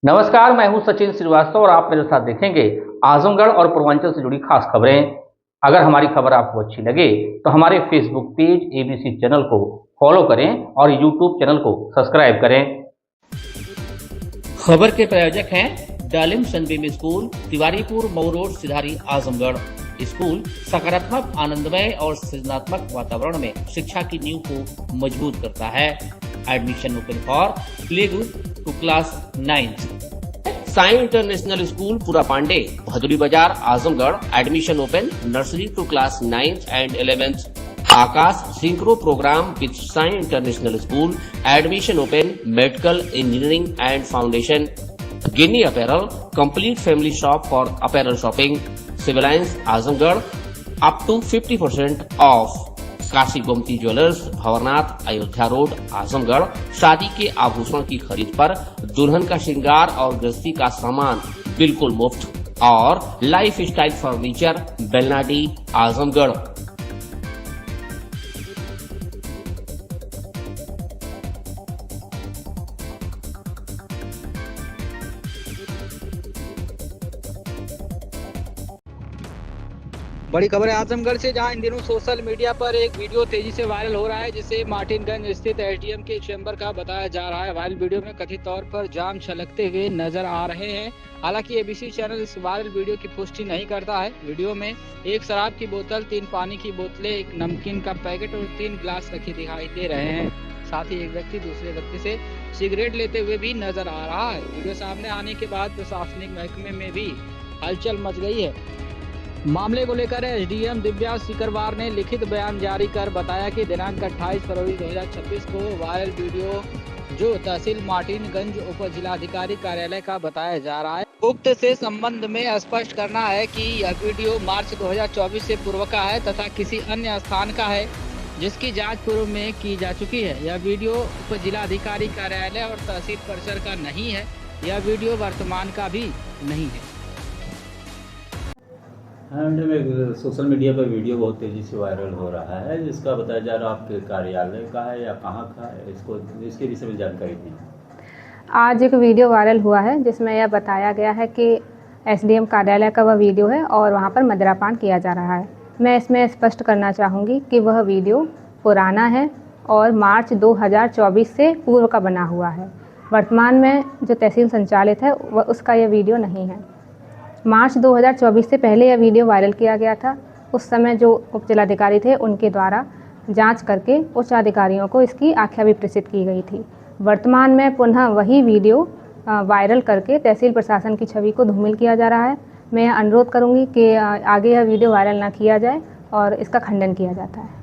नमस्कार, मैं हूं सचिन श्रीवास्तव और आप मेरे साथ देखेंगे आजमगढ़ और पूर्वांचल से जुड़ी खास खबरें। अगर हमारी खबर आपको अच्छी लगे तो हमारे फेसबुक पेज एबीसी चैनल को फॉलो करें और यूट्यूब चैनल को सब्सक्राइब करें। खबर के प्रायोजक हैं Dalim Sunbeam school, Tiwaripur Mau road, Sidhari, Azamgarh. School सकारात्मक, आनंदमय और सृजनात्मक वातावरण में शिक्षा की नींव को मजबूत करता है। Admission open for play group to class 9th। Sai international school Pura Pande, Bhaduri Bazar, Azamgarh. Admission open nursery to class 9th and 11th। Aakash synchro program with Sai international school. Admission open medical, engineering and foundation. Gini apparel, complete family shop for apparel shopping. Civil lines Azamgarh, up to 50% off. Kashi Gomti jewellers, Bhanwarnath, Ayodhya road, Azamgarh. शादी के आभूषण की खरीद पर दुल्हन का श्रृंगार और गृहस्थी का सामान बिल्कुल मुफ्त। और life style furniture, Belnadi, Azamgarh. बड़ी खबर है आजमगढ़ से, जहां इन दिनों सोशल मीडिया पर एक वीडियो तेजी से वायरल हो रहा है, जिसे मार्टिनगंज स्थित एसडीएम के चैम्बर का बताया जा रहा है। वायरल वीडियो में कथित तौर पर जाम छलकते हुए नजर आ रहे हैं। हालांकि एबीसी चैनल इस वायरल वीडियो की पुष्टि नहीं करता है। वीडियो में एक शराब की बोतल, 3 पानी की बोतलें, एक नमकीन का पैकेट और 3 गिलास रखे दिखाई दे रहे हैं। साथ ही एक व्यक्ति दूसरे व्यक्ति से सिगरेट लेते हुए भी नजर आ रहा है। वीडियो सामने आने के बाद प्रशासनिक महकमे में भी हलचल मच गई है। मामले को लेकर एसडीएम दिव्या सिकरवार ने लिखित बयान जारी कर बताया कि दिनांक 28 फरवरी 2026 को वायरल वीडियो, जो तहसील मार्टिनगंज उप जिलाधिकारी कार्यालय का बताया जा रहा है, उक्त से संबंध में स्पष्ट करना है कि यह वीडियो मार्च 2024 से पूर्व का है तथा किसी अन्य स्थान का है, जिसकी जांच पूर्व में की जा चुकी है। यह वीडियो उप जिलाधिकारी कार्यालय और तहसील परिसर का नहीं है। यह वीडियो वर्तमान का भी नहीं है। में सोशल मीडिया पर वीडियो बहुत तेज़ी से वायरल हो रहा है, जिसका बताया जा रहा है आपके कार्यालय का है या कहाँ का है, इसके विषय में जानकारी दी। आज एक वीडियो वायरल हुआ है जिसमें यह बताया गया है कि एसडीएम कार्यालय का वह वीडियो है और वहाँ पर मदिरापान किया जा रहा है। मैं इसमें स्पष्ट करना चाहूँगी कि वह वीडियो पुराना है और मार्च 2024 से पूर्व का बना हुआ है। वर्तमान में जो तहसील संचालित है वह उसका यह वीडियो नहीं है। मार्च 2024 से पहले यह वीडियो वायरल किया गया था। उस समय जो उप जिलाधिकारी थे उनके द्वारा जांच करके उच्च अधिकारियों को इसकी आख्या भी प्रेषित की गई थी। वर्तमान में पुनः वही वीडियो वायरल करके तहसील प्रशासन की छवि को धूमिल किया जा रहा है। मैं अनुरोध करूंगी कि आगे यह वीडियो वायरल ना किया जाए और इसका खंडन किया जाता है।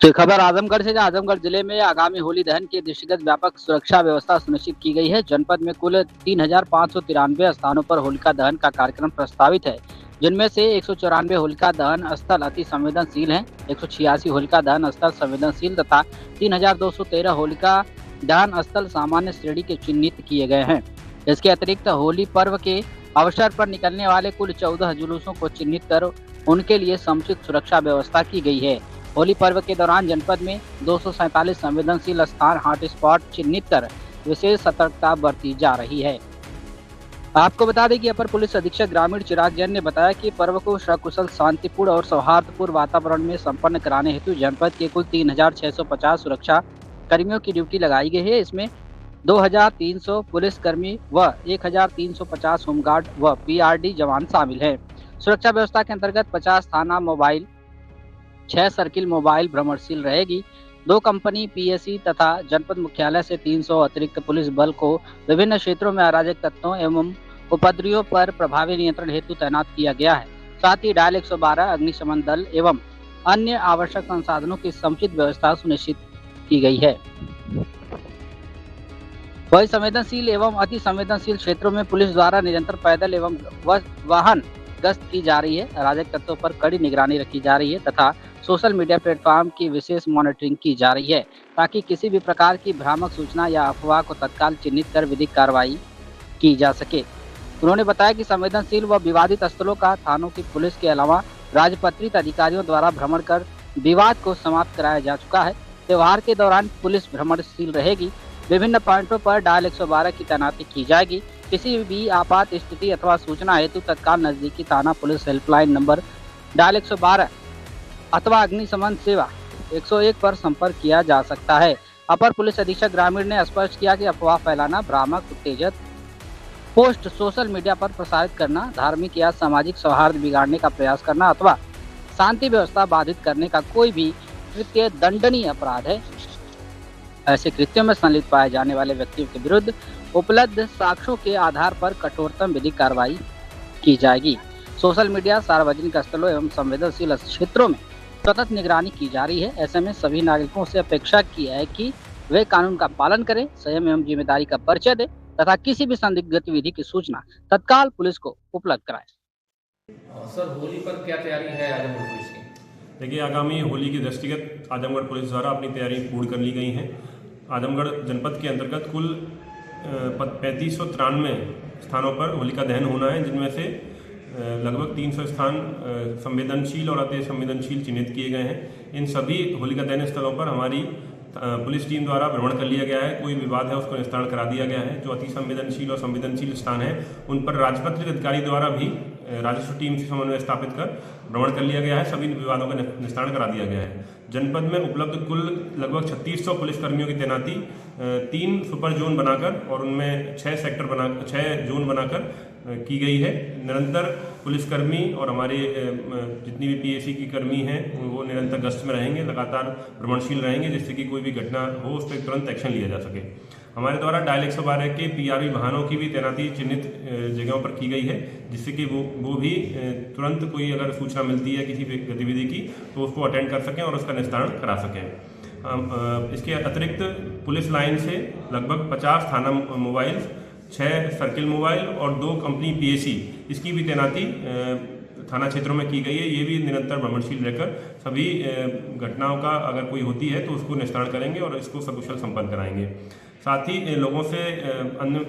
तो खबर आजमगढ़ से, आजमगढ़ जिले में आगामी होली दहन के दृष्टिगत व्यापक सुरक्षा व्यवस्था सुनिश्चित की गई है। जनपद में कुल 3593 स्थानों पर होलिका दहन का कार्यक्रम प्रस्तावित है, जिनमें से 194 होलिका दहन स्थल अति संवेदनशील हैं, 186 होलिका दहन स्थल संवेदनशील तथा 3213 होलिका दहन स्थल सामान्य श्रेणी के चिन्हित किए गए हैं। इसके अतिरिक्त होली पर्व के अवसर पर निकलने वाले कुल 14 जुलूसों को चिन्हित कर उनके लिए समुचित सुरक्षा व्यवस्था की गई है। होली पर्व के दौरान जनपद में 247 संवेदनशील स्थान हॉट स्पॉट चिन्हित कर विशेष सतर्कता बरती जा रही है। आपको बता दें कि अपर पुलिस अधीक्षक ग्रामीण चिराग जैन ने बताया कि पर्व को सकुशल, शांतिपूर्ण और सौहार्दपूर्ण वातावरण में संपन्न कराने हेतु जनपद के कुल 3650 सुरक्षा कर्मियों की ड्यूटी लगाई गई है। इसमें 2300 पुलिस कर्मी व 1350 होमगार्ड व पीआरडी जवान शामिल हैं। सुरक्षा व्यवस्था के अंतर्गत 50 थाना मोबाइल, 6 सर्किल मोबाइल भ्रमणशील रहेगी। 2 कंपनी पीएससी तथा जनपद मुख्यालय से 300 अतिरिक्त पुलिस बल को विभिन्न क्षेत्रों में अराजक तत्वों एवं उपद्रवियों पर प्रभावी नियंत्रण हेतु तैनात किया गया है। साथ ही डायल 112 अग्निशमन दल एवं अन्य आवश्यक संसाधनों की समुचित व्यवस्था सुनिश्चित की गई है। वही संवेदनशील एवं अति संवेदनशील क्षेत्रों में पुलिस द्वारा निरंतर पैदल एवं वाहन गश्त की जा रही है। अराजक तत्वों पर कड़ी निगरानी रखी जा रही है तथा सोशल मीडिया प्लेटफॉर्म की विशेष मॉनिटरिंग की जा रही है, ताकि किसी भी प्रकार की भ्रामक सूचना या अफवाह को तत्काल चिन्हित कर विधिक कार्रवाई की जा सके। उन्होंने बताया कि संवेदनशील व विवादित स्थलों का थानों की पुलिस के अलावा राजपत्रित अधिकारियों द्वारा भ्रमण कर विवाद को समाप्त कराया जा चुका है। त्योहार के दौरान पुलिस भ्रमणशील रहेगी। विभिन्न पॉइंटों पर डायल 112 की तैनाती की जाएगी। किसी भी आपात स्थिति अथवा सूचना हेतु तत्काल नजदीकी थाना पुलिस हेल्पलाइन नंबर डायल 112 अथवा अग्निशमन सेवा 101 पर संपर्क किया जा सकता है। अपर पुलिस अधीक्षक ग्रामीण ने स्पष्ट किया कि अफवाह फैलाना, भ्रामक उत्तेजक पोस्ट सोशल मीडिया पर प्रसारित करना, धार्मिक या सामाजिक सौहार्द बिगाड़ने का प्रयास करना अथवा शांति व्यवस्था बाधित करने का कोई भी कृत्य दंडनीय अपराध है। ऐसे कृत्यों में संलिप्त पाए जाने वाले व्यक्तियों के विरुद्ध उपलब्ध साक्ष्यों के आधार पर कठोरतम विधिक कार्रवाई की जाएगी। सोशल मीडिया, सार्वजनिक स्थलों एवं संवेदनशील क्षेत्रों में सतत निगरानी की जा रही है। ऐसे में सभी नागरिकों से अपेक्षा की है कि वे कानून का पालन करें, संयम एवं जिम्मेदारी का परिचय दें तथा किसी भी संदिग्ध गतिविधि की सूचना तत्काल पुलिस को उपलब्ध कराएं। सर, होली पर क्या तैयारी है आजमगढ़ पुलिस की? देखिए, आगामी होली के दृष्टिगत आजमगढ़ पुलिस द्वारा अपनी तैयारी पूर्ण कर ली गई है। आजमगढ़ जनपद के अंतर्गत कुल 3593 स्थानों पर होलिका दहन होना है, जिनमें से लगभग 300 स्थान संवेदनशील और अति संवेदनशील चिन्हित किए गए हैं। इन सभी होलिका दहन स्थलों पर हमारी पुलिस टीम द्वारा भ्रमण कर लिया गया है। कोई विवाद है उसको निस्तारण करा दिया गया है। जो अति संवेदनशील और संवेदनशील स्थान है उन पर राजपत्रित अधिकारी द्वारा भी राजस्व टीम से समन्वय स्थापित कर भ्रमण कर लिया गया है। सभी विवादों का निस्तारण करा दिया गया है। जनपद में उपलब्ध कुल लगभग 3600 पुलिसकर्मियों की तैनाती 3 सुपर जोन बनाकर और उनमें 6 जोन बनाकर की गई है। निरंतर पुलिसकर्मी और हमारे जितनी भी पीएसी की कर्मी हैं वो निरंतर गश्त में रहेंगे, लगातार भ्रमणशील रहेंगे, जिससे कि कोई भी घटना हो उस पर तुरंत एक्शन लिया जा सके। हमारे द्वारा डायल 112 के पीआरवी वाहनों की भी तैनाती चिन्हित जगहों पर की गई है, जिससे कि वो भी तुरंत कोई अगर सूचना मिलती है किसी भी गतिविधि की तो उसको अटेंड कर सकें और उसका निस्तारण करा सकें। इसके अतिरिक्त पुलिस लाइन से लगभग 50 थाना मोबाइल, 6 सर्किल मोबाइल और 2 कंपनी पीएसी इसकी भी तैनाती थाना क्षेत्रों में की गई है। ये भी निरंतर भ्रमणशील रहकर सभी घटनाओं का अगर कोई होती है तो उसको निस्तारण करेंगे और इसको सकुशल संपन्न कराएंगे। साथ ही लोगों से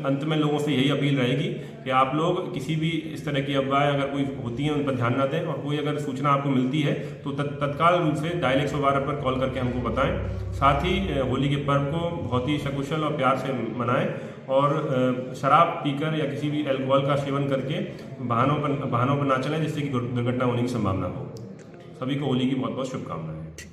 अंत में लोगों से यही अपील रहेगी कि आप लोग किसी भी इस तरह की अफवाहें अगर कोई होती हैं उन पर ध्यान न दें, और कोई अगर सूचना आपको मिलती है तो तत्काल रूप से डायल 112 पर कॉल करके हमको बताएं। साथ ही होली के पर्व को बहुत ही सकुशल और प्यार से मनाएं और शराब पीकर या किसी भी अल्कोहल का सेवन करके वाहनों पर ना चलें, जिससे कि दुर्घटना होने की संभावना हो। सभी को होली की बहुत बहुत शुभकामनाएं।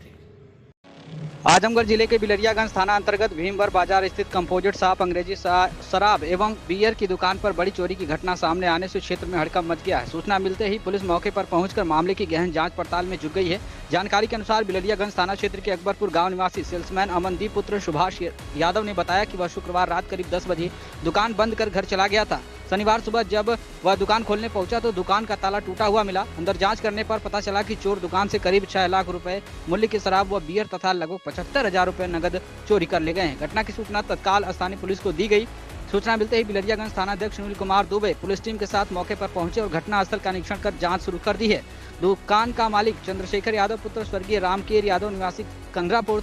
आजमगढ़ जिले के बिलरियागंज थाना अंतर्गत भीमवर बाजार स्थित कंपोजिट शॉप अंग्रेजी शराब एवं बियर की दुकान पर बड़ी चोरी की घटना सामने आने से क्षेत्र में हड़कंप मच गया है। सूचना मिलते ही पुलिस मौके पर पहुंचकर मामले की गहन जांच पड़ताल में जुट गई है। जानकारी के अनुसार बिलरियागंज थाना क्षेत्र के अकबरपुर गांव निवासी सेल्समैन अमनदीप पुत्र सुभाष यादव ने बताया कि वह शुक्रवार रात करीब 10 बजे दुकान बंद कर घर चला गया था। शनिवार सुबह जब वह दुकान खोलने पहुंचा तो दुकान का ताला टूटा हुआ मिला। अंदर जांच करने पर पता चला कि चोर दुकान से करीब 6 लाख रुपए मूल्य की शराब व बियर तथा लगभग 75,000 रुपए नगद चोरी कर ले गए हैं। घटना की सूचना तत्काल स्थानीय पुलिस को दी गई। सूचना मिलते ही बिलरियागंज थाना अध्यक्ष सुनील कुमार दुबे पुलिस टीम के साथ मौके पर पहुंचे और घटनास्थल का निरीक्षण कर जांच शुरू कर दी है। दुकान का मालिक चंद्रशेखर यादव पुत्र स्वर्गीय रामकेर यादव निवासी कंगरापुर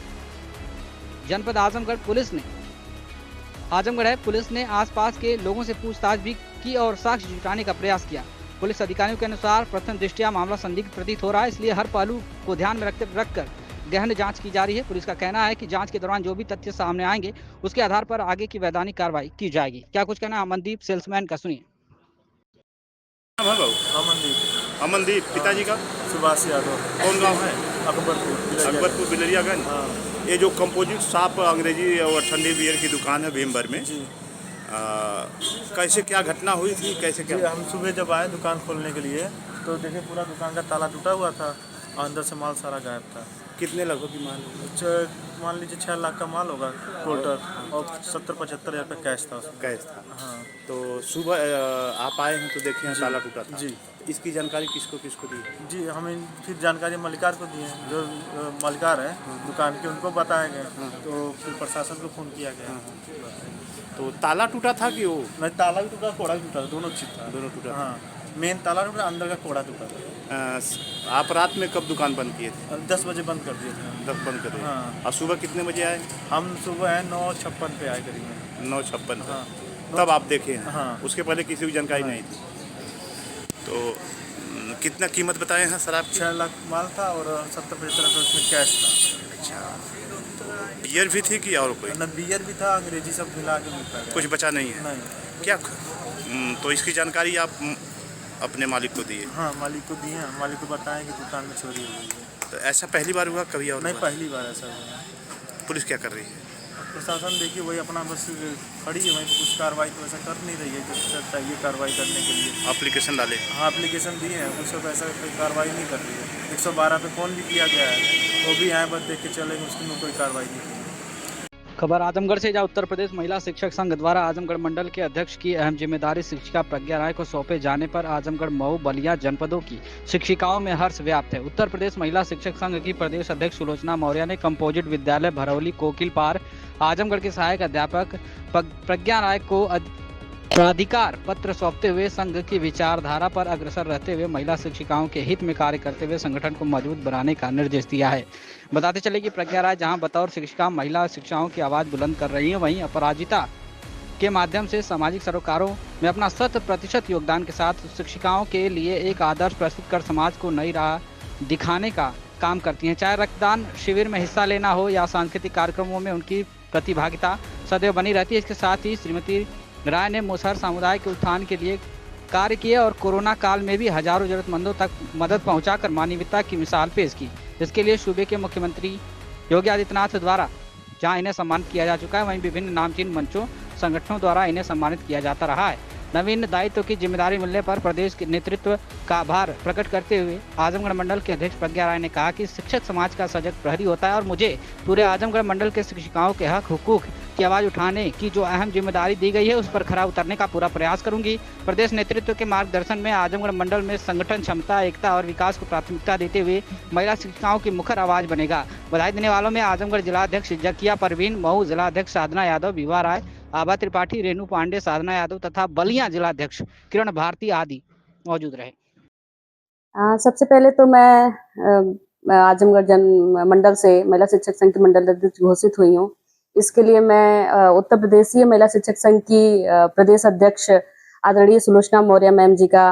जनपद आजमगढ़ है। पुलिस ने आसपास के लोगों से पूछताछ भी की और साक्ष्य जुटाने का प्रयास किया। पुलिस अधिकारियों के अनुसार प्रथम दृष्टया मामला संदिग्ध प्रतीत हो रहा है, इसलिए हर पहलू को ध्यान में रखकर गहन जांच की जा रही है। पुलिस का कहना है कि जांच के दौरान जो भी तथ्य सामने आएंगे उसके आधार पर आगे की वैधानिक कार्रवाई की जाएगी। क्या कुछ कहना है अमनदीप सेल्समैन का, सुनिए। अमनदीप पिताजी का सुभाष यादव। कौन गांव है? अकबरपुर बिलरियागंज। ये जो कंपोजिट शॉप अंग्रेजी और ठंडी बियर की दुकान है भीमवर में, कैसे क्या घटना हुई थी, कैसे क्या? हम सुबह जब आए दुकान खोलने के लिए तो देखे पूरा दुकान का ताला टूटा हुआ था और अंदर से माल सारा गायब था। कितने लगभग की माल? मान लीजिए 6 लाख का माल होगा टोटल और 70-75 हज़ार रुपये कैश था। कैश था, हाँ। तो सुबह आप आए हैं तो देखे ताला टूटा था जी। इसकी जानकारी किसको दी? जी, हमें फिर जानकारी मालिकार को दी है, जो मालिकार है दुकान के, उनको बताया गया। तो फिर प्रशासन को फ़ोन किया गया। तो ताला टूटा था कि वो? नहीं, ताला भी टूटा, कोड़ा भी टूटा, दोनों चीज़ था। दोनों टूटा। हाँ, मेन ताला टूटा, अंदर का कोड़ा टूटा था। आप रात में कब दुकान बंद किए थे? 10 बजे बंद कर दिए थे। 10 बंद कर दिए। हाँ। और सुबह कितने बजे आए? हम सुबह है 9:56 पे आए करीब। 9:56। हाँ। तब आप देखे हैं? हाँ। उसके पहले किसी भी जानकारी नहीं थी? तो कितना कीमत बताए हैं शराब की? 6 लाख माल था और 70-75 रुपये उसमें कैश था। अच्छा, बियर भी थी कि और कोई? न बियर भी था, अंग्रेजी सब मिला के मिलता है। कुछ बचा नहीं है? नहीं। क्या तो इसकी जानकारी आप अपने मालिक को दिए? हाँ, मालिक को दिए हैं। मालिक को बताएं कि दुकान में चोरी हो गई है। तो ऐसा पहली बार हुआ कभी और? नहीं, पहली बार ऐसा हुआ। पुलिस क्या कर रही है? प्रशासन देखिए वही अपना बस खड़ी है, वहीं पर कुछ कार्रवाई तो ऐसा कर नहीं रही है जो चाहिए कार्रवाई करने के लिए। एप्लीकेशन डाले? हाँ, एप्लीकेशन दिए हैं, कुछ सब ऐसा कोई कार्रवाई नहीं कर रही है। 112 पे फ़ोन भी किया गया है, वो भी आए बस देख के चलेंगे, उसमें कोई कार्रवाई नहीं की। खबर आजमगढ़ से, जहां उत्तर प्रदेश महिला शिक्षक संघ द्वारा आजमगढ़ मंडल के अध्यक्ष की अहम जिम्मेदारी शिक्षिका प्रज्ञा राय को सौंपे जाने पर आजमगढ़, मऊ, बलिया जनपदों की शिक्षिकाओं में हर्ष व्याप्त है। उत्तर प्रदेश महिला शिक्षक संघ की प्रदेश अध्यक्ष सुलोचना मौर्य ने कंपोजिट विद्यालय भरौली कोकिल पार आजमगढ़ के सहायक अध्यापक प्रज्ञा राय को प्राधिकार पत्र सौंपते हुए संघ की विचारधारा पर अग्रसर रहते हुए महिला शिक्षिकाओं के हित में कार्य करते हुए संगठन को मजबूत बनाने का निर्देश दिया है। बताते चले कि प्रज्ञा राय जहां बतौर शिक्षिका महिला शिक्षाओं की आवाज बुलंद कर रही हैं, वहीं अपराजिता के माध्यम से सामाजिक सरोकारों में अपना 100% योगदान के साथ शिक्षिकाओं के लिए एक आदर्श प्रस्तुत कर समाज को नई राह दिखाने का काम करती हैं। चाहे रक्तदान शिविर में हिस्सा लेना हो या सांस्कृतिक कार्यक्रमों में उनकी प्रतिभागिता सदैव बनी रहती है। इसके साथ ही श्रीमती राय ने मुसहर समुदाय के उत्थान के लिए कार्य किए और कोरोना काल में भी हजारों जरूरतमंदों तक मदद पहुंचाकर मानवीयता की मिसाल पेश की। इसके लिए सूबे के मुख्यमंत्री योगी आदित्यनाथ द्वारा जहां इन्हें सम्मानित किया जा चुका है, वहीं विभिन्न नामचीन मंचों संगठनों द्वारा इन्हें सम्मानित किया जाता रहा है। नवीन दायित्व की जिम्मेदारी मिलने पर प्रदेश के नेतृत्व का आभार प्रकट करते हुए आजमगढ़ मंडल के अध्यक्ष प्रज्ञा राय ने कहा कि शिक्षक समाज का सजग प्रहरी होता है और मुझे पूरे आजमगढ़ मंडल के शिक्षिकाओं के हक हुकूक की आवाज उठाने की जो अहम जिम्मेदारी दी गई है, उस पर खरा उतरने का पूरा प्रयास करूंगी। प्रदेश नेतृत्व के मार्गदर्शन में आजमगढ़ मंडल में संगठन क्षमता, एकता और विकास को प्राथमिकता देते हुए महिला शिक्षिकाओं की मुखर आवाज बनेगा। बधाई देने वालों में आजमगढ़ जिलाध्यक्ष जकिया परवीन, मऊ जिलाध्यक्ष साधना यादव, विवा राय, आभा त्रिपाठी, रेणु पांडे, साधना यादव तथा बलिया जिलाध्यक्ष किरण भारती आदि मौजूद रहे। सबसे पहले तो मैं आजमगढ़ मंडल से महिला शिक्षक संघ की मंडल अध्यक्ष घोषित हुई हूँ। इसके लिए मैं उत्तर प्रदेशीय महिला शिक्षक संघ की प्रदेश अध्यक्ष आदरणीय सुलोचना मौर्य मैम जी का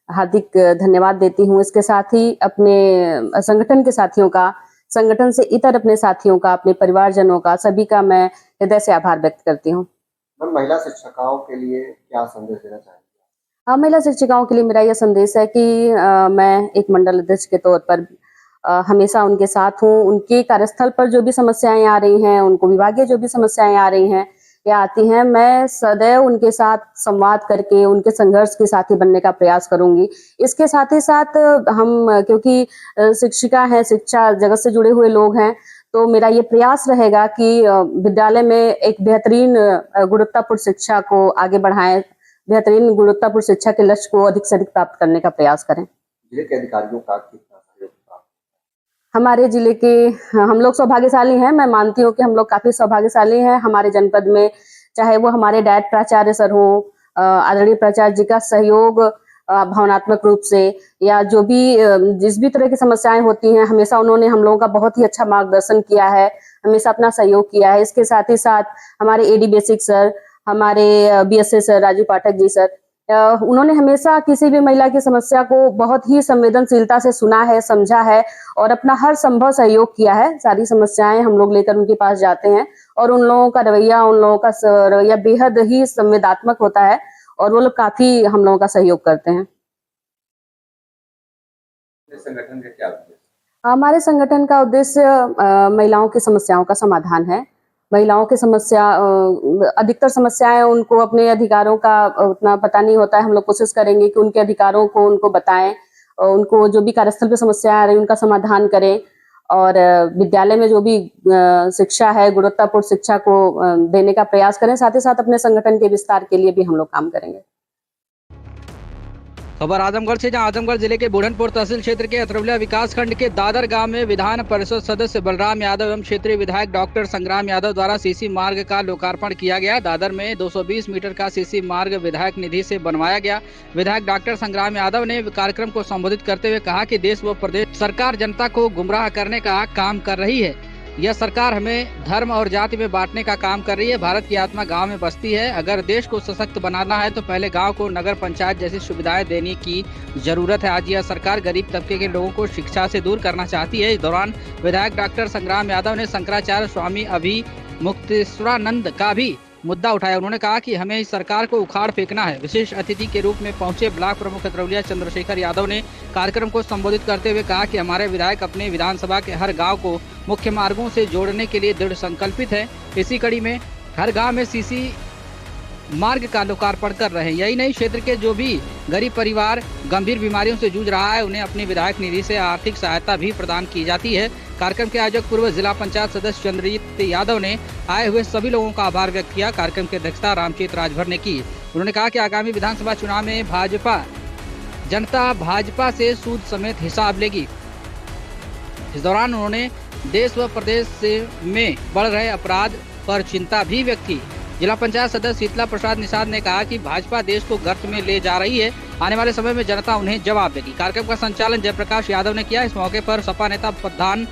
हार्दिक धन्यवाद देती हूँ। इसके साथ ही अपने संगठन के साथियों का, संगठन से इतर अपने साथियों का, अपने परिवारजनों का, सभी का मैं हृदय से आभार व्यक्त करती हूँ। महिला शिक्षिकाओं के लिए क्या संदेश देना चाहेंगे? महिला शिक्षिकाओं के लिए मेरा यह संदेश है कि मैं एक मंडल अध्यक्ष के तौर पर हमेशा उनके साथ हूँ। उनके कार्यस्थल पर जो भी समस्याएं आ रही हैं, उनको विभागीय जो भी समस्याएं आ रही हैं या आती हैं, मैं सदैव उनके साथ संवाद करके उनके संघर्ष के साथी बनने का प्रयास करूंगी। इसके साथ ही साथ हम, क्योंकि शिक्षिका हैं, शिक्षा जगत से जुड़े हुए लोग हैं, तो मेरा ये प्रयास रहेगा कि विद्यालय में एक बेहतरीन गुणवत्तापूर्ण शिक्षा को आगे बढ़ाएं, बेहतरीन गुणवत्तापूर्ण शिक्षा के लक्ष्य को अधिक से अधिक प्राप्त करने का प्रयास करें। जिले के अधिकारियों का कितना सहयोग प्राप्त? हमारे जिले के हम लोग सौभाग्यशाली हैं। मैं मानती हूँ कि हम लोग काफी सौभाग्यशाली हैं। हमारे जनपद में चाहे वो हमारे डायट प्राचार्य सर हो, आदरणीय प्राचार्य जी का सहयोग भावनात्मक रूप से, या जो भी जिस भी तरह की समस्याएं होती हैं, हमेशा उन्होंने हम लोगों का बहुत ही अच्छा मार्गदर्शन किया है, हमेशा अपना सहयोग किया है। इसके साथ ही साथ हमारे एडी बेसिक सर, हमारे BSA sir Raju Pathak ji sir, उन्होंने हमेशा किसी भी महिला की समस्या को बहुत ही संवेदनशीलता से सुना है, समझा है और अपना हर संभव सहयोग किया है। सारी समस्याएं हम लोग लेकर उनके पास जाते हैं और उन लोगों का रवैया बेहद ही संवेदनात्मक होता है और वो लोग काफी हम लोगों का सहयोग करते हैं। संगठन का क्या उद्देश्य? हमारे संगठन का उद्देश्य महिलाओं की समस्याओं का समाधान है। महिलाओं की समस्या, अधिकतर समस्याएं उनको अपने अधिकारों का उतना पता नहीं होता है। हम लोग कोशिश करेंगे कि उनके अधिकारों को उनको बताएं, उनको जो भी कार्यस्थल पे समस्याएं आ रही उनका समाधान करें और विद्यालय में जो भी शिक्षा है, गुणवत्तापूर्ण शिक्षा को देने का प्रयास करें। साथ ही साथ अपने संगठन के विस्तार के लिए भी हम लोग काम करेंगे। खबर आजमगढ़ से, जहां आजमगढ़ जिले के बुढ़नपुर तहसील क्षेत्र के अतरौलिया विकास खंड के दादर गांव में विधान परिषद सदस्य बलराम यादव एवं क्षेत्रीय विधायक डॉक्टर संग्राम यादव द्वारा सीसी मार्ग का लोकार्पण किया गया। दादर में 220 मीटर का सीसी मार्ग विधायक निधि से बनवाया गया। विधायक डॉक्टर संग्राम यादव ने कार्यक्रम को संबोधित करते हुए कहा कि देश व प्रदेश सरकार जनता को गुमराह करने का काम कर रही है। यह सरकार हमें धर्म और जाति में बांटने का काम कर रही है। भारत की आत्मा गांव में बसती है। अगर देश को सशक्त बनाना है तो पहले गांव को नगर पंचायत जैसी सुविधाएं देने की जरूरत है। आज यह सरकार गरीब तबके के लोगों को शिक्षा से दूर करना चाहती है। इस दौरान विधायक डॉक्टर संग्राम यादव ने शंकराचार्य स्वामी मुक्तेश्वरानंद का भी मुद्दा उठाया। उन्होंने कहा कि हमें इस सरकार को उखाड़ फेंकना है। विशेष अतिथि के रूप में पहुंचे ब्लॉक प्रमुख खतरौलिया चंद्रशेखर यादव ने कार्यक्रम को संबोधित करते हुए कहा कि हमारे विधायक अपने विधानसभा के हर गांव को मुख्य मार्गों से जोड़ने के लिए दृढ़ संकल्पित है। इसी कड़ी में हर गांव में सीसी मार्ग का लोकार्पण कर रहे हैं। यही नहीं, क्षेत्र के जो भी गरीब परिवार गंभीर बीमारियों से जूझ रहा है उन्हें अपनी विधायक निधि से आर्थिक सहायता भी प्रदान की जाती है। कार्यक्रम के आयोजक पूर्व जिला पंचायत सदस्य चंद्रजीत यादव ने आए हुए सभी लोगों का आभार व्यक्त किया। कार्यक्रम की अध्यक्षता रामचेत राजभर ने की। उन्होंने कहा कि आगामी विधानसभा चुनाव में जनता भाजपा से सूद समेत हिसाब लेगी। इस दौरान उन्होंने देश व प्रदेश में बढ़ रहे अपराध पर चिंता भी व्यक्त की। जिला पंचायत सदस्य शीतला प्रसाद निषाद ने कहा कि भाजपा देश को गर्त में ले जा रही है। आने वाले समय में जनता उन्हें जवाब देगी। कार्यक्रम का संचालन जयप्रकाश यादव ने किया। इस मौके पर सपा नेता प्रधान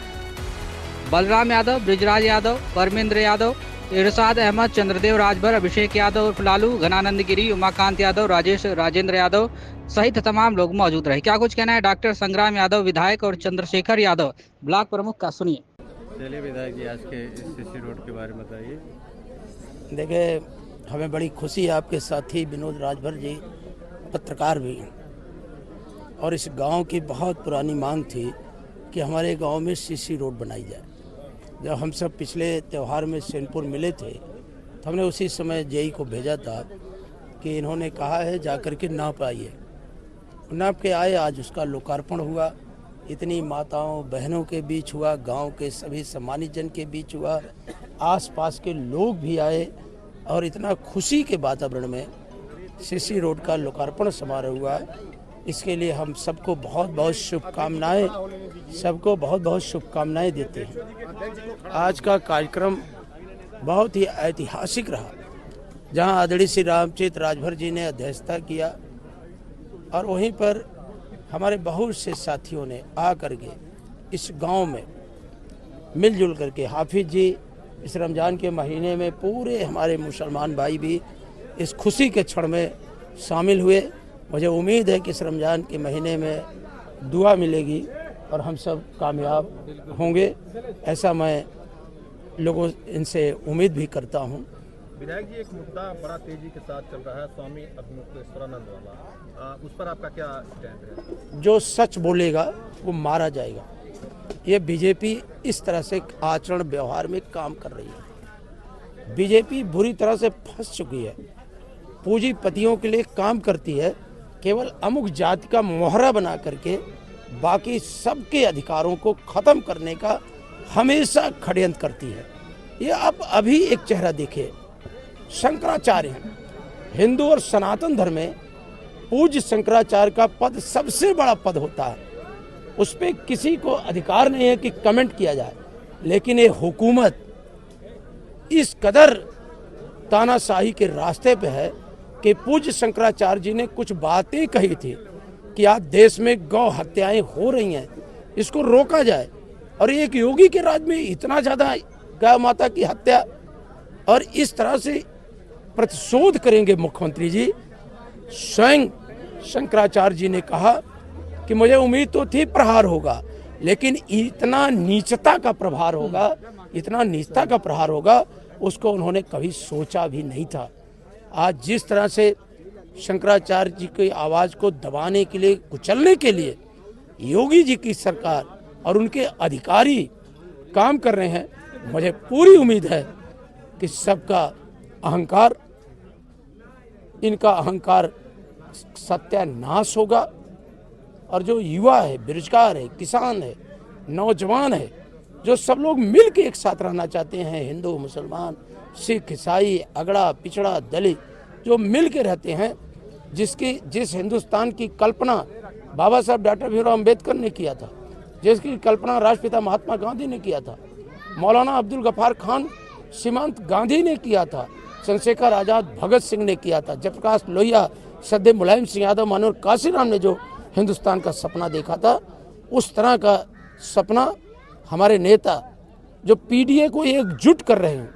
बलराम यादव, ब्रिजराज यादव, परमेंद्र यादव, इरशाद अहमद, चंद्रदेव राजभर, अभिषेक यादव उर्फ लालू, घनानंद गिरी, उमाकांत यादव, राजेश राजेंद्र यादव सहित तमाम लोग मौजूद रहे। क्या कुछ कहना है डॉक्टर संग्राम यादव विधायक और चंद्रशेखर यादव ब्लॉक प्रमुख का, सुनिए। चलिए विधायक जी, आज के सीसी रोड के बारे में बताइए। देखिए, हमें बड़ी खुशी है, आपके साथी विनोद राजभर जी पत्रकार भी हैं और इस गांव की बहुत पुरानी मांग थी कि हमारे गांव में सीसी रोड बनाई जाए। जब हम सब पिछले त्यौहार में सैनपुर मिले थे तो हमने उसी समय जेई को भेजा था कि इन्होंने कहा है जाकर के नाप आइए। नाप के आए, आज उसका लोकार्पण हुआ। इतनी माताओं बहनों के बीच हुआ, गांव के सभी सम्मानित जन के बीच हुआ, आसपास के लोग भी आए और इतना खुशी के वातावरण में सीसी रोड का लोकार्पण समारोह हुआ। इसके लिए हम सबको बहुत बहुत शुभकामनाएं देते हैं। आज का कार्यक्रम बहुत ही ऐतिहासिक रहा, जहां आदरणीय श्री रामचेत राजभर जी ने अध्यक्षता किया और वहीं पर हमारे बहुत से साथियों ने आकर के इस गांव में मिलजुल करके, हाफिज जी इस रमज़ान के महीने में पूरे हमारे मुसलमान भाई भी इस खुशी के क्षण में शामिल हुए। मुझे उम्मीद है कि इस रमज़ान के महीने में दुआ मिलेगी और हम सब कामयाब होंगे, ऐसा मैं लोगों इनसे उम्मीद भी करता हूं। विधायक जी, एक मुद्दा बड़ा तेजी के साथ चल रहा है, स्वामी मुक्तेश्वरानंद वाला, उस पर आपका क्या स्टैंड है? जो सच बोलेगा वो मारा जाएगा। ये बीजेपी इस तरह से आचरण व्यवहार में काम कर रही है। बीजेपी बुरी तरह से फंस चुकी है, पूंजीपतियों के लिए काम करती है, केवल अमुक जाति का मोहरा बना करके बाकी सबके अधिकारों को खत्म करने का हमेशा षड्यंत्र करती है। ये आप अभी एक चेहरा देखिए, शंकराचार्य, हिंदू और सनातन धर्म में पूज्य शंकराचार्य का पद सबसे बड़ा पद होता है, उस पर किसी को अधिकार नहीं है कि कमेंट किया जाए। लेकिन ये हुकूमत इस कदर तानाशाही के रास्ते पे है कि पूज्य शंकराचार्य जी ने कुछ बातें कही थी कि आज देश में गौ हत्याएं हो रही हैं, इसको रोका जाए। और एक योगी के राज में इतना ज़्यादा गौ माता की हत्या, और इस तरह से प्रतिशोध करेंगे मुख्यमंत्री जी। स्वयं शंकराचार्य जी ने कहा कि मुझे उम्मीद तो थी प्रहार होगा, लेकिन इतना नीचता का प्रहार होगा, उसको उन्होंने कभी सोचा भी नहीं था। आज जिस तरह से शंकराचार्य जी की आवाज़ को दबाने के लिए, कुचलने के लिए योगी जी की सरकार और उनके अधिकारी काम कर रहे हैं, मुझे पूरी उम्मीद है कि सबका अहंकार, इनका अहंकार सत्यानाश होगा। और जो युवा है, बेरोजगार है, किसान है, नौजवान है, जो सब लोग मिल के एक साथ रहना चाहते हैं, हिंदू मुसलमान सिख ईसाई अगड़ा पिछड़ा दलित जो मिल के रहते हैं, जिस हिंदुस्तान की कल्पना बाबा साहब डॉक्टर भीमराव अम्बेडकर ने किया था, जिसकी कल्पना राष्ट्रपिता महात्मा गांधी ने किया था, मौलाना अब्दुल गफ्फार खान सीमांत गांधी ने किया था, चंद्रशेखर आज़ाद भगत सिंह ने किया था, जयप्रकाश लोहिया सदैव मुलायम सिंह यादव मानव काशीराम ने जो हिंदुस्तान का सपना देखा था, उस तरह का सपना हमारे नेता जो पीडीए को एकजुट कर रहे हैं,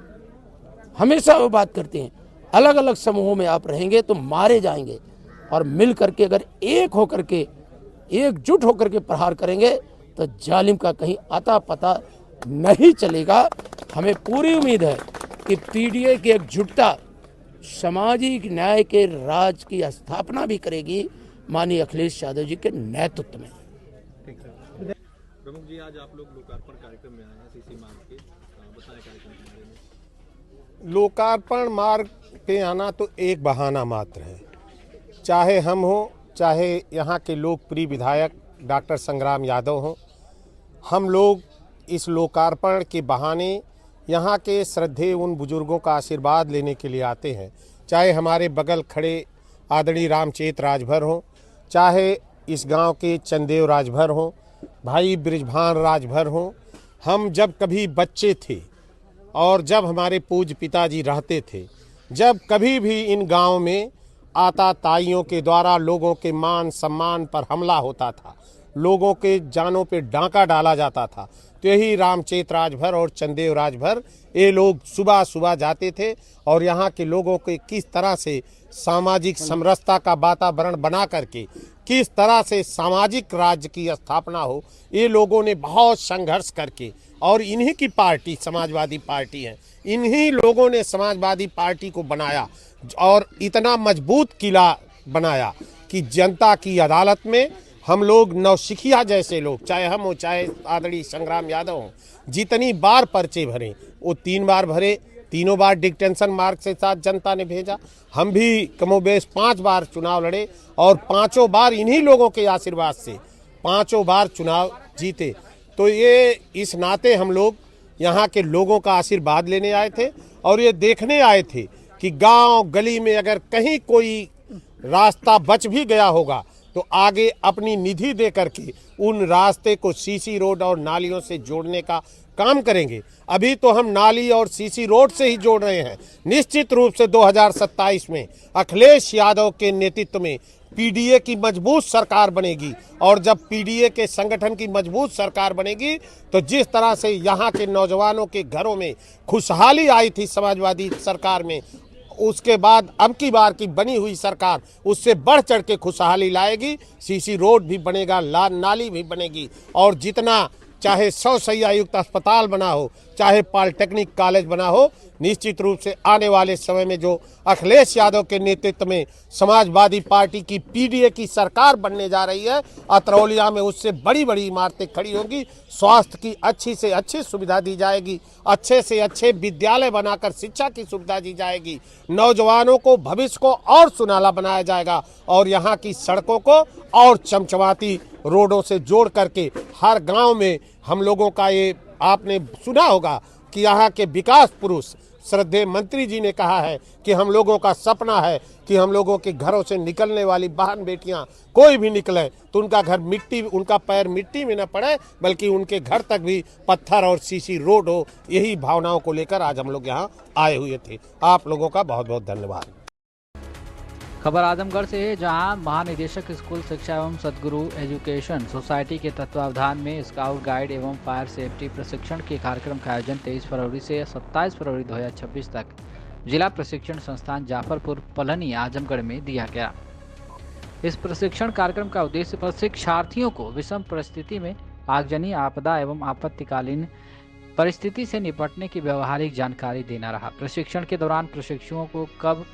हमेशा वो बात करते हैं अलग अलग समूहों में आप रहेंगे तो मारे जाएंगे, और मिल करके अगर एक होकर के एकजुट होकर के प्रहार करेंगे तो जालिम का कहीं आता पता नहीं चलेगा। हमें पूरी उम्मीद है कि पीडीए की एकजुटता सामाजिक न्याय के राज की स्थापना भी करेगी माननीय अखिलेश यादव जी के नेतृत्व में। प्रमुख जी, आज आप लोग लोकार्पण कार्यक्रम में आए हैं सीसी मार्ग के, बताएं कार्यक्रम के बारे में। लोकार्पण मार्ग पे आना तो एक बहाना मात्र है। चाहे हम हो, चाहे यहाँ के लोकप्रिय विधायक डॉक्टर संग्राम यादव हों, हम लोग इस लोकार्पण के बहाने यहाँ के श्रद्धेय उन बुजुर्गों का आशीर्वाद लेने के लिए आते हैं। चाहे हमारे बगल खड़े आदरणीय रामचेत राजभर हों, चाहे इस गांव के चंदेव राजभर हों, भाई बृजभान राजभर हों। हम जब कभी बच्चे थे और जब हमारे पूज्य पिताजी रहते थे, जब कभी भी इन गांव में आताताइयों के द्वारा लोगों के मान सम्मान पर हमला होता था, लोगों के जानों पे डांका डाला जाता था, तो यही रामचेत राजभर और चंदेव राजभर ये लोग सुबह सुबह जाते थे और यहाँ के लोगों के किस तरह से सामाजिक समरसता का वातावरण बना करके किस तरह से सामाजिक राज्य की स्थापना हो, ये लोगों ने बहुत संघर्ष करके, और इन्हीं की पार्टी समाजवादी पार्टी है, इन्हीं लोगों ने समाजवादी पार्टी को बनाया और इतना मजबूत किला बनाया कि जनता की अदालत में हम लोग नौसिखिया जैसे लोग, चाहे हम हो चाहे आदरणीय संग्राम यादव हो, जितनी बार पर्चे भरे वो 3 बार भरे, तीनों बार डिटेंशन मार्ग से साथ जनता ने भेजा। हम भी कमोबेश 5 बार चुनाव लड़े और 5 बार इन्हीं लोगों के आशीर्वाद से 5 बार चुनाव जीते। तो ये इस नाते हम लोग यहाँ के लोगों का आशीर्वाद लेने आए थे और ये देखने आए थे कि गांव गली में अगर कहीं कोई रास्ता बच भी गया होगा तो आगे अपनी निधि दे करके उन रास्ते को सीसी रोड और नालियों से जोड़ने का काम करेंगे। अभी तो हम नाली और सीसी रोड से ही जोड़ रहे हैं। निश्चित रूप से 2027 में अखिलेश यादव के नेतृत्व में पीडीए की मजबूत सरकार बनेगी और जब पीडीए के संगठन की मजबूत सरकार बनेगी तो जिस तरह से यहाँ के नौजवानों के घरों में खुशहाली आई थी समाजवादी सरकार में, उसके बाद अब की बार की बनी हुई सरकार उससे बढ़ चढ़ के खुशहाली लाएगी। सीसी रोड भी बनेगा, नाली भी बनेगी और जितना चाहे 100 शैय्या युक्त अस्पताल बना हो, चाहे पॉलिटेक्निक कॉलेज बना हो, निश्चित रूप से आने वाले समय में जो अखिलेश यादव के नेतृत्व में समाजवादी पार्टी की पीडीए की सरकार बनने जा रही है, अतरौलिया में उससे बड़ी बड़ी इमारतें खड़ी होंगी, स्वास्थ्य की अच्छी से अच्छी सुविधा दी जाएगी, अच्छे से अच्छे विद्यालय बनाकर शिक्षा की सुविधा दी जाएगी, नौजवानों को भविष्य को और सुनहला बनाया जाएगा और यहाँ की सड़कों को और चमचमाती रोडों से जोड़ करके हर गांव में हम लोगों का, ये आपने सुना होगा कि यहाँ के विकास पुरुष श्रद्धेय मंत्री जी ने कहा है कि हम लोगों का सपना है कि हम लोगों के घरों से निकलने वाली बहन बेटियां कोई भी निकले तो उनका घर मिट्टी, उनका पैर मिट्टी में न पड़े बल्कि उनके घर तक भी पत्थर और सीसी रोड हो। यही भावनाओं को लेकर आज हम लोग यहाँ आए हुए थे। आप लोगों का बहुत बहुत धन्यवाद। खबर आजमगढ़ से है, जहां महानिदेशक स्कूल शिक्षा एवं सदगुरु एजुकेशन सोसाइटी के तत्वावधान में स्काउट गाइड एवं फायर सेफ्टी प्रशिक्षण के कार्यक्रम का आयोजन 23 फरवरी से 27 फरवरी 2026 तक जिला प्रशिक्षण संस्थान जाफरपुर पलनी आजमगढ़ में दिया गया। इस प्रशिक्षण कार्यक्रम का उद्देश्य प्रशिक्षार्थियों को विषम परिस्थिति में आगजनी, आपदा एवं आपत्तिकालीन परिस्थिति से निपटने की व्यवहारिक जानकारी देना रहा। प्रशिक्षण के दौरान प्रशिक्षुओं को कब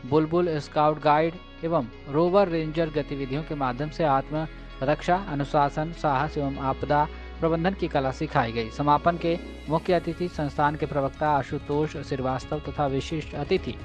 बुलबुल, स्काउट गाइड एवं रोवर रेंजर गतिविधियों के माध्यम से आत्म रक्षा, अनुशासन, साहस एवं आपदा प्रबंधन की कला सिखाई गई। समापन के मुख्य अतिथि संस्थान के प्रवक्ता आशुतोष श्रीवास्तव तथा विशिष्ट अतिथि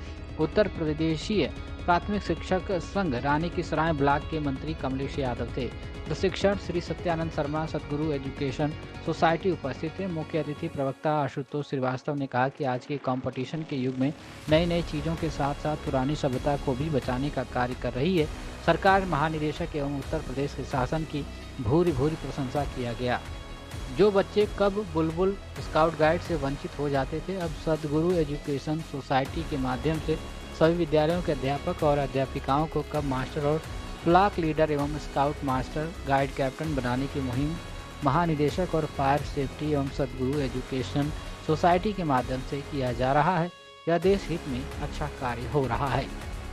उत्तर प्रदेशीय प्राथमिक शिक्षक संघ रानी की सराय ब्लॉक के मंत्री कमलेश यादव थे। प्रशिक्षण श्री सत्यानंद शर्मा सदगुरु एजुकेशन सोसाइटी उपस्थित थे। मुख्य अतिथि प्रवक्ता आशुतोष श्रीवास्तव ने कहा कि आज के कंपटीशन के युग में नई नई चीज़ों के साथ साथ पुरानी सभ्यता को भी बचाने का कार्य कर रही है। सरकार, महानिदेशक एवं उत्तर प्रदेश के शासन की भूरी भूरी प्रशंसा किया गया। जो बच्चे कब बुलबुल, स्काउट गाइड से वंचित हो जाते थे, अब सदगुरु एजुकेशन सोसाइटी के माध्यम से सभी विद्यालयों के अध्यापक और अध्यापिकाओं को कब मास्टर और ब्लॉक लीडर एवं स्काउट मास्टर गाइड कैप्टन बनाने की मुहिम महानिदेशक और फायर सेफ्टी एवं सदगुरु एजुकेशन सोसाइटी के माध्यम से किया जा रहा है। यह देश हित में अच्छा कार्य हो रहा है।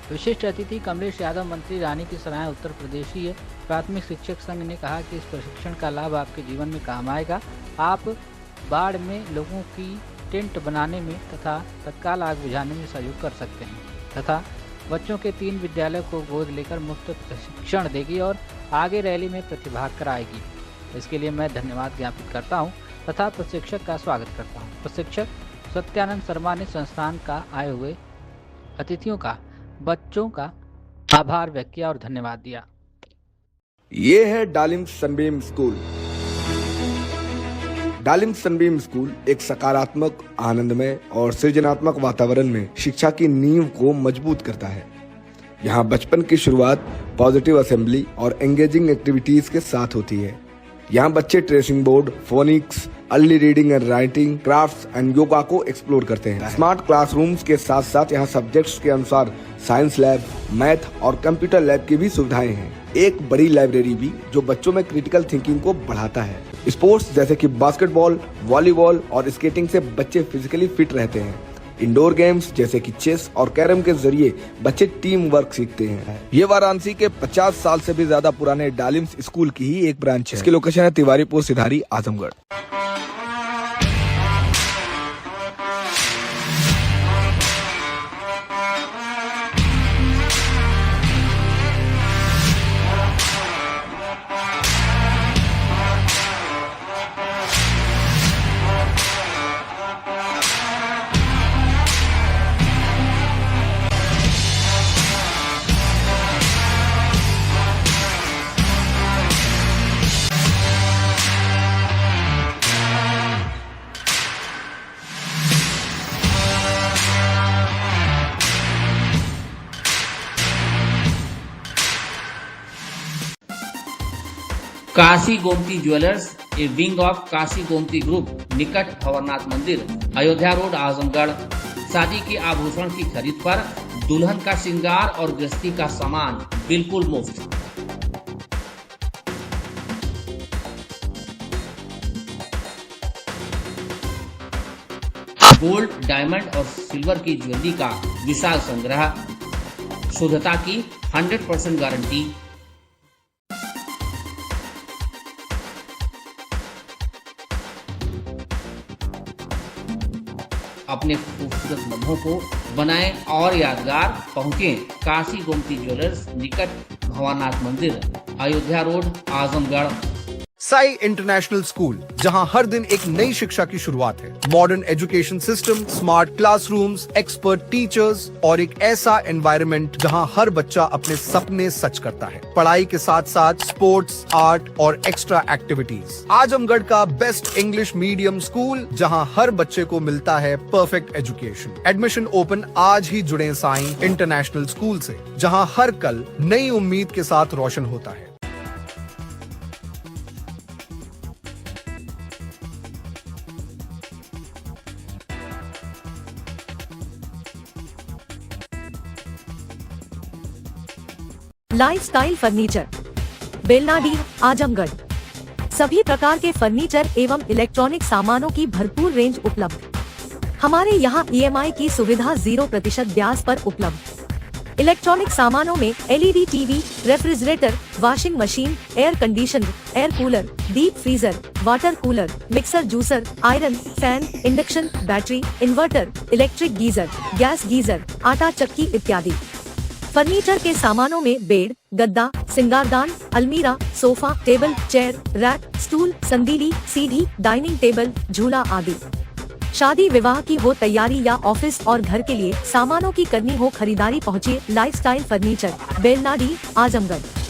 विशिष्ट अतिथि कमलेश यादव, मंत्री रानी की सराय उत्तर प्रदेशीय प्राथमिक शिक्षक संघ ने कहा कि इस प्रशिक्षण का लाभ आपके जीवन में काम आएगा। आप बाढ़ में लोगों की टेंट बनाने में तथा तत्काल आग बुझाने में सहयोग कर सकते हैं तथा बच्चों के 3 विद्यालयों को गोद लेकर मुफ्त प्रशिक्षण देगी और आगे रैली में प्रतिभाग कराएगी। इसके लिए मैं धन्यवाद ज्ञापित करता हूं तथा प्रशिक्षक का स्वागत करता हूं। प्रशिक्षक सत्यानंद शर्मा ने संस्थान का आए हुए अतिथियों का बच्चों का आभार व्यक्त किया और धन्यवाद दिया। ये है डालिम सनबीम स्कूल। डालिम सनबीम स्कूल एक सकारात्मक, आनंदमय और सृजनात्मक वातावरण में शिक्षा की नींव को मजबूत करता है। यहाँ बचपन की शुरुआत पॉजिटिव असेंबली और एंगेजिंग एक्टिविटीज के साथ होती है। यहाँ बच्चे tracing board, phoenix, early reading and writing, crafts and yoga को एक्सप्लोर करते हैं। स्मार्ट क्लासरूम्स के साथ साथ यहाँ सब्जेक्ट्स के अनुसार साइंस लैब, मैथ और कंप्यूटर लैब की भी सुविधाएं हैं। एक बड़ी लाइब्रेरी भी जो बच्चों में क्रिटिकल थिंकिंग को बढ़ाता है। स्पोर्ट्स जैसे कि बास्केटबॉल, वॉलीबॉल और स्केटिंग से बच्चे फिजिकली फिट रहते हैं। इंडोर गेम्स जैसे कि चेस और कैरम के जरिए बच्चे टीम वर्क सीखते हैं। ये वाराणसी के 50 साल से भी ज्यादा पुराने डालिम्स स्कूल की ही एक ब्रांच है। इसकी लोकेशन है Tiwaripur Sidhari, Azamgarh. Kashi Gomti jewellers, a wing of Kashi Gomti group, निकट भंवरनाथ मंदिर, अयोध्या रोड, आजमगढ़। शादी के आभूषण की खरीद पर दुल्हन का श्रृंगार और गृहस्थी का सामान बिल्कुल मुफ्त। गोल्ड, डायमंड और सिल्वर की ज्वेलरी का विशाल संग्रह, शुद्धता की 100% गारंटी। अपने खूबसूरत लम्हों को बनाएं और यादगार। पहुंचें काशी गोमती ज्वेलर्स, निकट भंवरनाथ मंदिर, Ayodhya road, Azamgarh. Sai international school, जहां हर दिन एक नई शिक्षा की शुरुआत है। Modern education system, smart classrooms, expert teachers और एक ऐसा एनवायरनमेंट जहां हर बच्चा अपने सपने सच करता है। पढ़ाई के साथ साथ स्पोर्ट्स, आर्ट और एक्स्ट्रा एक्टिविटीज। आजमगढ़ का बेस्ट इंग्लिश मीडियम स्कूल, जहां हर बच्चे को मिलता है परफेक्ट एजुकेशन। एडमिशन ओपन आज ही जुड़े साई इंटरनेशनल स्कूल से, जहां हर कल नई उम्मीद के साथ रोशन होता है। Lifestyle furniture, Belnadi, Azamgarh. सभी प्रकार के फर्नीचर एवं इलेक्ट्रॉनिक सामानों की भरपूर रेंज उपलब्ध। हमारे यहाँ EMI की सुविधा 0% ब्याज पर उपलब्ध। इलेक्ट्रॉनिक सामानों में LED TV, refrigerator, washing machine, air conditioner, air cooler, deep freezer, water cooler, mixer juicer, iron, fan, induction, battery, inverter, electric geyser, gas geyser, आटा चक्की इत्यादि। फर्नीचर के सामानों में बेड, गद्दा, सिंगारदान, अलमीरा, sofa, table, chair, rack, stool, संदीली, सीढ़ी, डाइनिंग टेबल, झूला आदि। शादी विवाह की हो तैयारी या ऑफिस और घर के लिए सामानों की करनी हो खरीदारी, पहुँचिए लाइफस्टाइल फर्नीचर, बेलनाडी, आजमगढ़।